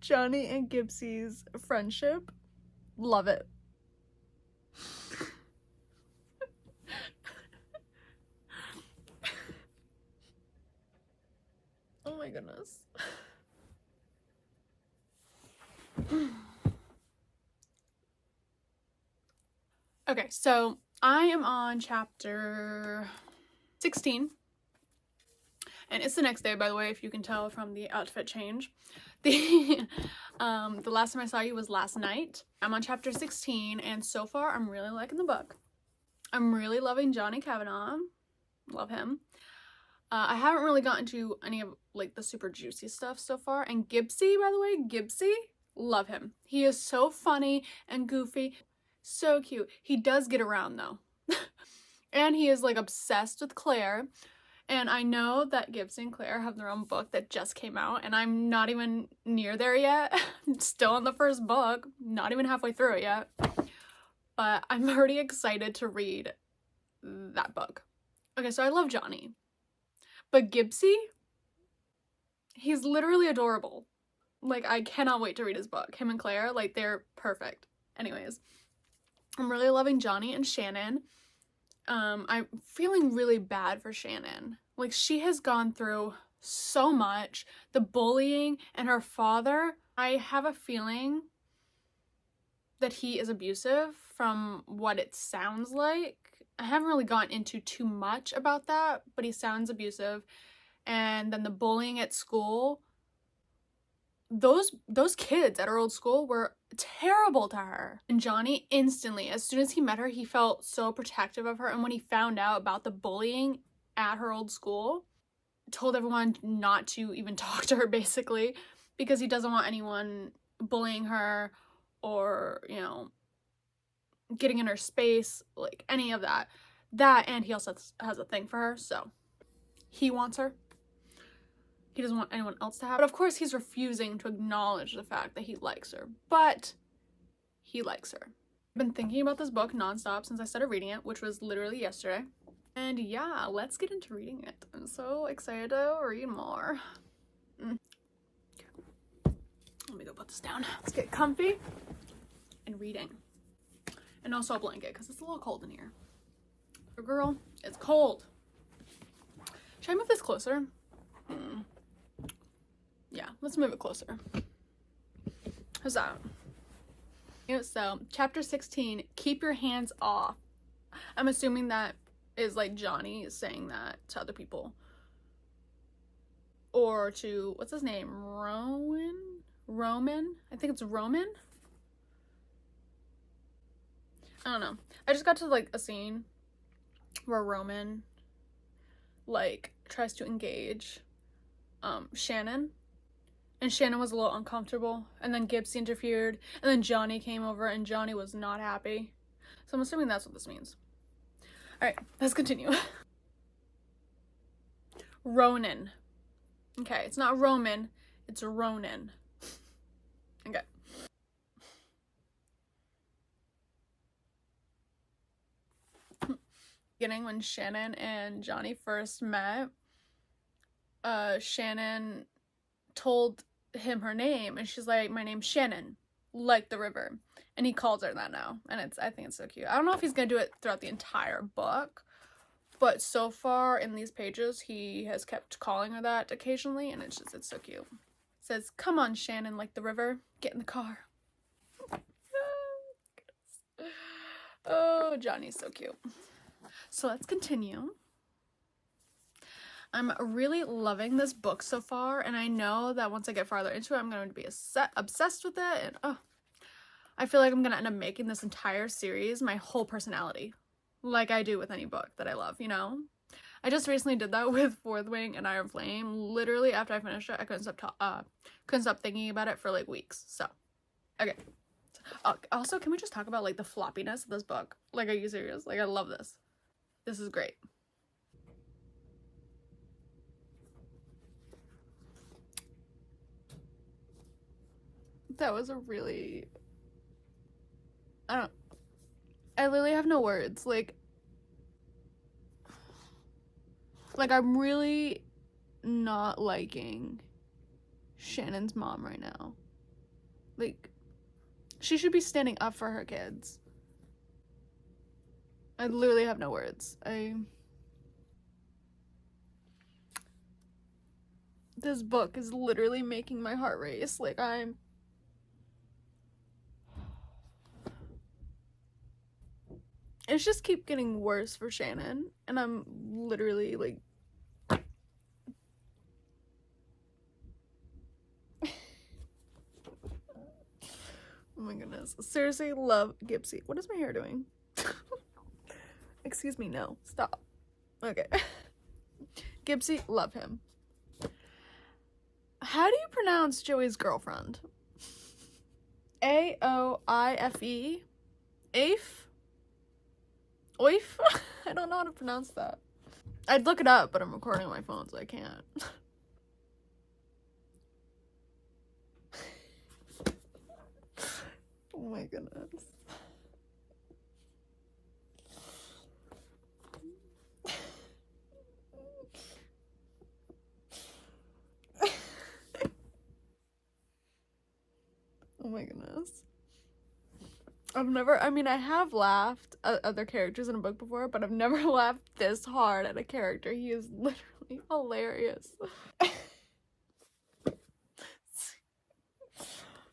Johnny and Gibbsy's friendship. Love it. Oh my goodness. Okay, so I am on chapter 16. And it's the next day, by the way, if you can tell from the outfit change. The last time I saw you was last night. I'm on chapter 16, and so far I'm really liking the book. I'm really loving Johnny Kavanaugh. Love him. I haven't really gotten to any of like the super juicy stuff so far. And Gibbsy, by the way, Gibbsy, love him. He is so funny and goofy. So cute. He does get around though. And he is like obsessed with Claire. And I know that Gibbs and Claire have their own book that just came out, and I'm not even near there yet. I'm still in the first book, not even halfway through it yet. But I'm already excited to read that book. Okay, so I love Johnny. But Gibbsy, he's literally adorable. Like, I cannot wait to read his book. Him and Claire, like, they're perfect. Anyways, I'm really loving Johnny and Shannon. I'm feeling really bad for Shannon. Like, she has gone through so much. The bullying and her father. I have a feeling that he is abusive from what it sounds like. I haven't really gone into too much about that, but he sounds abusive. And then the bullying at school. Those kids at her old school were terrible to her. And Johnny instantly, as soon as he met her, he felt so protective of her. And when he found out about the bullying at her old school, told everyone not to even talk to her, basically, because he doesn't want anyone bullying her or, you know, getting in her space, like any of that. And he also has a thing for her, so he wants her. He doesn't want anyone else to have. But of course, he's refusing to acknowledge the fact that he likes her. But he likes her. I've been thinking about this book nonstop since I started reading it, which was literally yesterday. And yeah, let's get into reading it. I'm so excited to read more. Let me go put this down. Let's get comfy and reading. And also a blanket, because it's a little cold in here. Girl, it's cold. Should I move this closer? Yeah, let's move it closer. How's that? So, chapter 16, keep your hands off. I'm assuming that is like Johnny saying that to other people. Or to, what's his name? Roman? I think it's Roman? I don't know. I just got to like a scene where Roman like tries to engage Shannon. And Shannon was a little uncomfortable. And then Gibbs interfered. And then Johnny came over and Johnny was not happy. So I'm assuming that's what this means. Alright, let's continue. Ronan. Okay, it's not Roman. It's Ronan. Okay. Beginning when Shannon and Johnny first met, Shannon told him her name and she's like, my name's Shannon, like the river, and he calls her that now, and I think it's so cute. I don't know if he's gonna do it throughout the entire book, but so far in these pages he has kept calling her that occasionally, and it's so cute. It says, come on Shannon, like the river, get in the car. Oh, Johnny's so cute. So let's continue. I'm really loving this book so far, and I know that once I get farther into it, I'm going to be obsessed with it, and I feel like I'm going to end up making this entire series my whole personality, like I do with any book that I love, you know? I just recently did that with Fourth Wing and Iron Flame. Literally, after I finished it, I couldn't stop thinking about it for, like, weeks, so, okay. Also, can we just talk about, like, the floppiness of this book? Like, are you serious? Like, I love this. This is great. That was a really, I literally have no words. Like I'm really not liking Shannon's mom right now. Like, she should be standing up for her kids. I literally have no words. This book is literally making my heart race. Like, it's just keep getting worse for Shannon, and I'm literally like, oh my goodness. Seriously, love Gibbsy. What is my hair doing? Excuse me, no. Stop. Okay. Gibbsy, love him. How do you pronounce Joey's girlfriend? Aoife? Aif? Oif? I don't know how to pronounce that. I'd look it up, but I'm recording on my phone, so I can't. Oh my goodness. Oh my goodness. I have laughed at other characters in a book before, but I've never laughed this hard at a character. He is literally hilarious.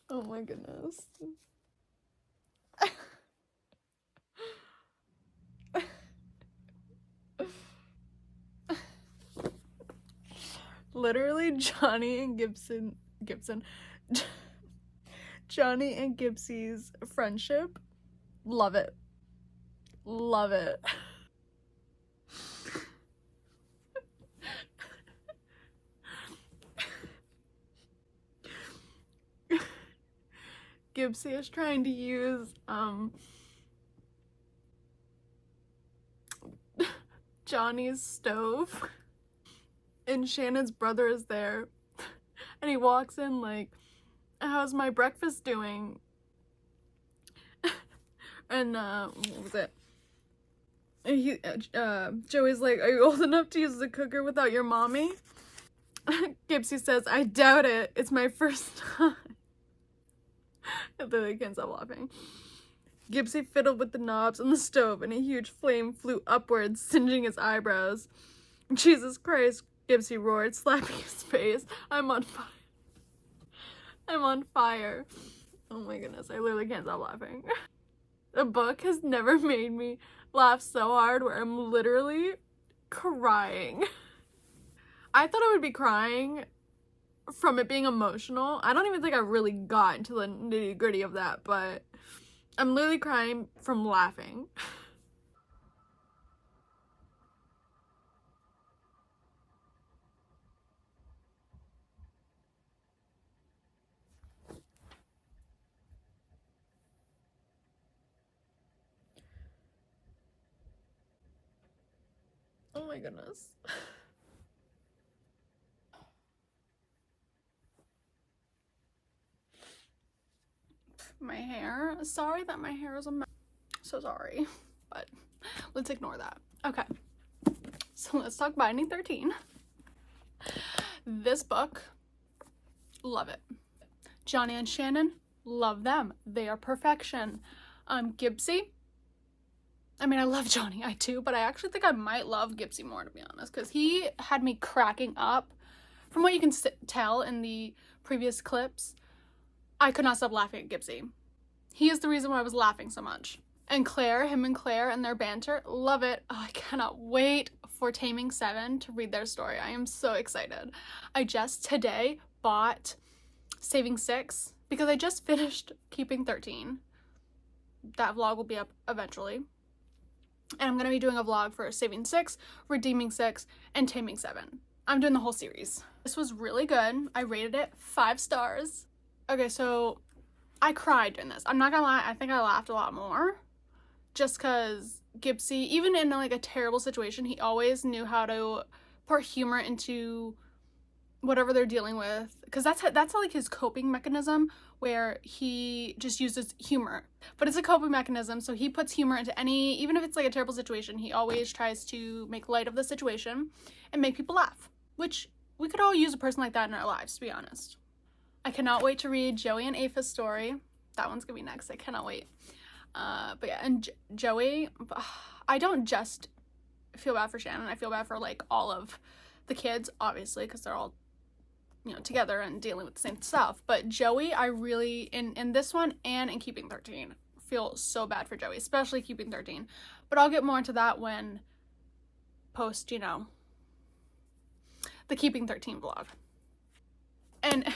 Oh my goodness. Literally, Johnny and Johnny and Gibbsy's friendship, love it. Love it. Gibbsy is trying to use Johnny's stove, and Shannon's brother is there, and he walks in like, how's my breakfast doing? And what was it? And Joey's like, are you old enough to use the cooker without your mommy? Gibbsy says, I doubt it. It's my first time. And then they can't stop laughing. Gibbsy fiddled with the knobs on the stove, and a huge flame flew upwards, singeing his eyebrows. Jesus Christ, Gibbsy roared, slapping his face. I'm on fire. I'm on fire. Oh my goodness, I literally can't stop laughing. The book has never made me laugh so hard where I'm literally crying. I thought I would be crying from it being emotional. I don't even think I really got into the nitty-gritty of that, but I'm literally crying from laughing. Oh my goodness. My hair. Sorry that my hair is a mess. So sorry, but let's ignore that. Okay, so let's talk Binding 13. This book, love it. Johnny and Shannon, love them. They are perfection. Gibbsy, I mean, I love Johnny, I do, but I actually think I might love Gibbsy more, to be honest, because he had me cracking up. From what you can tell in the previous clips, I could not stop laughing at Gibbsy. He is the reason why I was laughing so much. And him and Claire and their banter, love it. Oh, I cannot wait for Taming 7 to read their story. I am so excited. I just today bought Saving 6 because I just finished Keeping 13. That vlog will be up eventually. And I'm going to be doing a vlog for Saving 6, Redeeming 6, and Taming 7. I'm doing the whole series. This was really good. I rated it 5 stars. Okay, so I cried during this. I'm not gonna lie, I think I laughed a lot more. Just because Gibbsy, even in like a terrible situation, he always knew how to pour humor into whatever they're dealing with. Because that's like his coping mechanism, where he just uses humor. But it's a coping mechanism, so he puts humor into even if it's like a terrible situation, he always tries to make light of the situation and make people laugh. Which, we could all use a person like that in our lives, to be honest. I cannot wait to read Joey and Apha's story. That one's gonna be next. I cannot wait. But yeah, and Joey, I don't just feel bad for Shannon. I feel bad for like all of the kids, obviously, because they're all, you know, together and dealing with the same stuff. But Joey, I really, in this one and in Keeping 13, feel so bad for Joey, especially Keeping 13. But I'll get more into that when post, you know, the Keeping 13 vlog. And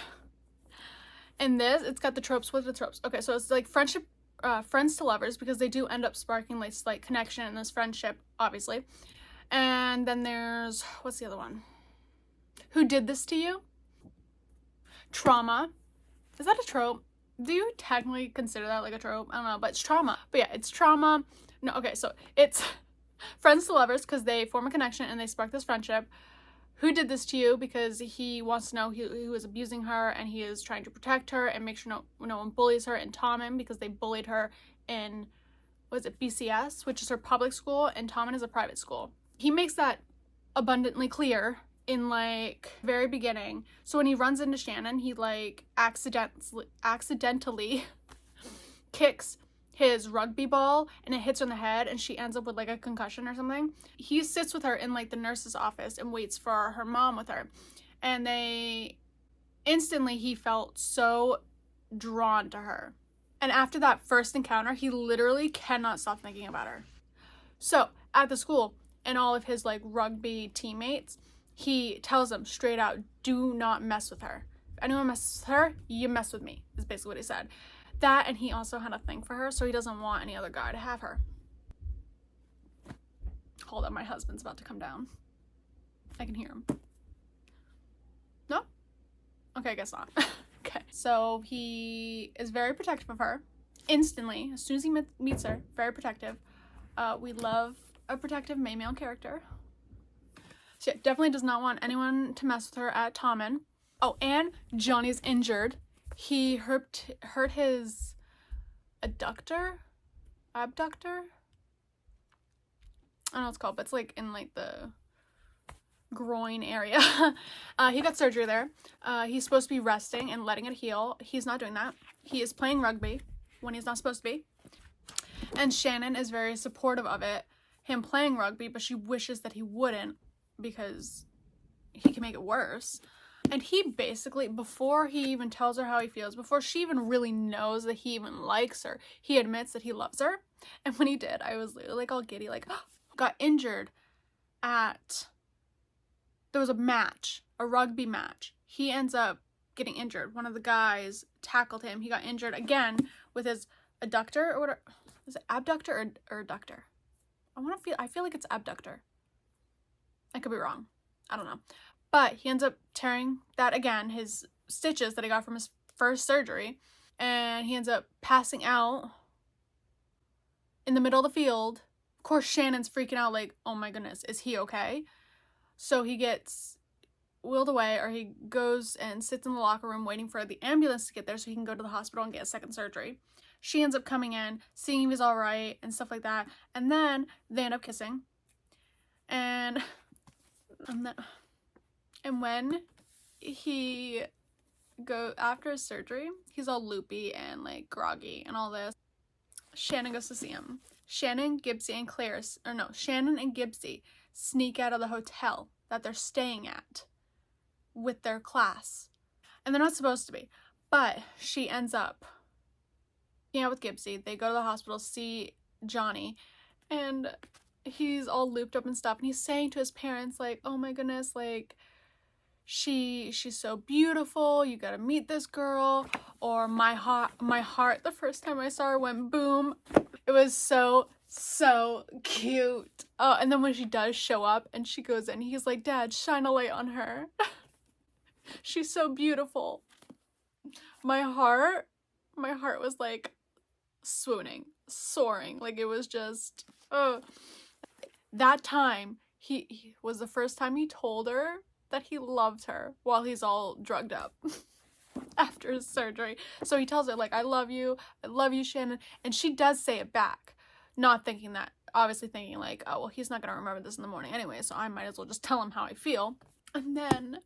in this, it's got the tropes with the tropes. Okay, so it's like friendship, friends to lovers, because they do end up sparking like slight connection in this friendship, obviously. And then there's, what's the other one? Who did this to you? Trauma. Is that a trope? Do you technically consider that like a trope? I don't know, but it's trauma. But yeah, it's trauma. No, okay, so it's friends to lovers because they form a connection and they spark this friendship. Who did this to you? Because he wants to know who is abusing her, and he is trying to protect her and make sure no one bullies her. And Tommen, because they bullied her in, was it BCS, which is her public school, and Tommen is a private school. He makes that abundantly clear in like very beginning. So when he runs into Shannon, he like accidentally kicks his rugby ball and it hits her in the head and she ends up with like a concussion or something. He sits with her in like the nurse's office and waits for her mom with her, and he felt so drawn to her. And after that first encounter, he literally cannot stop thinking about her. So at the school, and all of his like rugby teammates, he tells them straight out, do not mess with her. If anyone messes with her, you mess with me, is basically what he said. That, and he also had a thing for her, so he doesn't want any other guy to have her. Hold on, my husband's about to come down. I can hear him. No? Okay, I guess not. Okay. So he is very protective of her. Instantly, as soon as he meets her, very protective. We love a protective male character. So yeah, definitely does not want anyone to mess with her at Tommen. Oh, and Johnny's injured. He hurt his abductor? I don't know what it's called, but it's like in like the groin area. He got surgery there. He's supposed to be resting and letting it heal. He's not doing that. He is playing rugby when he's not supposed to be. And Shannon is very supportive of it, him playing rugby, but she wishes that he wouldn't because he can make it worse. And he basically, before he even tells her how he feels, before she even really knows that he even likes her, he admits that he loves her. And when he did, I was literally like all giddy, like, oh, got injured at, there was a match, a rugby match. He ends up getting injured. One of the guys tackled him. He got injured again with his adductor, or whatever. Is it abductor or adductor? I feel like it's abductor. I could be wrong. I don't know. But he ends up tearing that again, his stitches that he got from his first surgery. And he ends up passing out in the middle of the field. Of course, Shannon's freaking out like, oh my goodness, is he okay? So he gets wheeled away, or he goes and sits in the locker room waiting for the ambulance to get there so he can go to the hospital and get a second surgery. She ends up coming in, seeing if he's all right and stuff like that. And then they end up kissing. And when he after his surgery, he's all loopy and like groggy and all this. Shannon goes to see him. Shannon and Gibbsy sneak out of the hotel that they're staying at with their class. And they're not supposed to be. But she ends up hanging out with Gibbsy. They go to the hospital, see Johnny, and he's all looped up and stuff. And he's saying to his parents, like, oh my goodness, like, she's so beautiful, you gotta meet this girl. Or my heart the first time I saw her went boom. It was so cute. Oh, and then when she does show up and she goes in, he's like, Dad, shine a light on her. She's so beautiful. My heart was like swooning, soaring. Like it was just, that time he was the first time he told her that he loved her while he's all drugged up after his surgery. So he tells her like, I love you, Shannon. And she does say it back, not thinking that, obviously thinking like, oh, well, he's not gonna remember this in the morning anyway, so I might as well just tell him how I feel. And then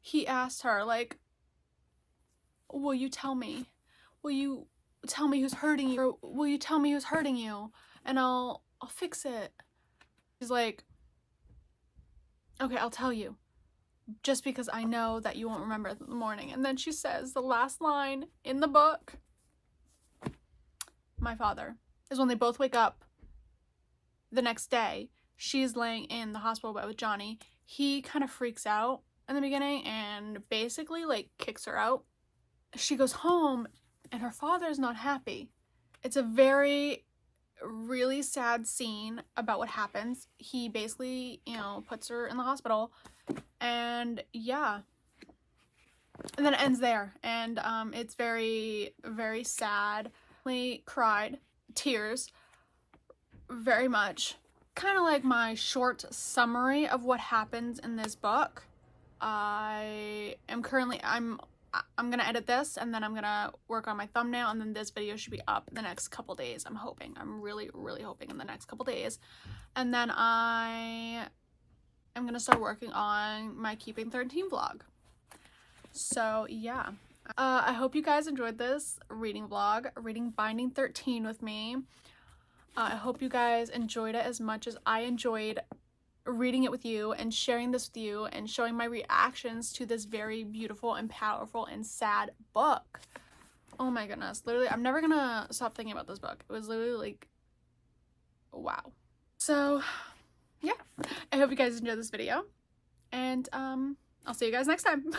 he asked her like, will you tell me? Will you tell me who's hurting you? Or will you tell me who's hurting you? And I'll fix it. She's like, okay, I'll tell you. Just because I know that you won't remember in the morning. And then she says the last line in the book, my father, is when they both wake up the next day. She's laying in the hospital bed with Johnny. He kind of freaks out in the beginning and basically like kicks her out. She goes home and her father's not happy. It's a really sad scene about what happens. He basically, you know, puts her in the hospital, and yeah, and then it ends there. And it's very sad. I cried tears very much. Kind of like my short summary of what happens in this book. I'm gonna edit this, and then I'm gonna work on my thumbnail, and then this video should be up in the next couple days. I'm hoping. I'm really hoping in the next couple days. And then I am gonna start working on my Keeping 13 vlog. So yeah. I hope you guys enjoyed this reading vlog, reading Binding 13 with me. I hope you guys enjoyed it as much as I enjoyed reading it with you and sharing this with you and showing my reactions to this very beautiful and powerful and sad book. Oh my goodness. Literally, I'm never gonna stop thinking about this book. It was literally like, wow. So yeah, I hope you guys enjoyed this video, and I'll see you guys next time.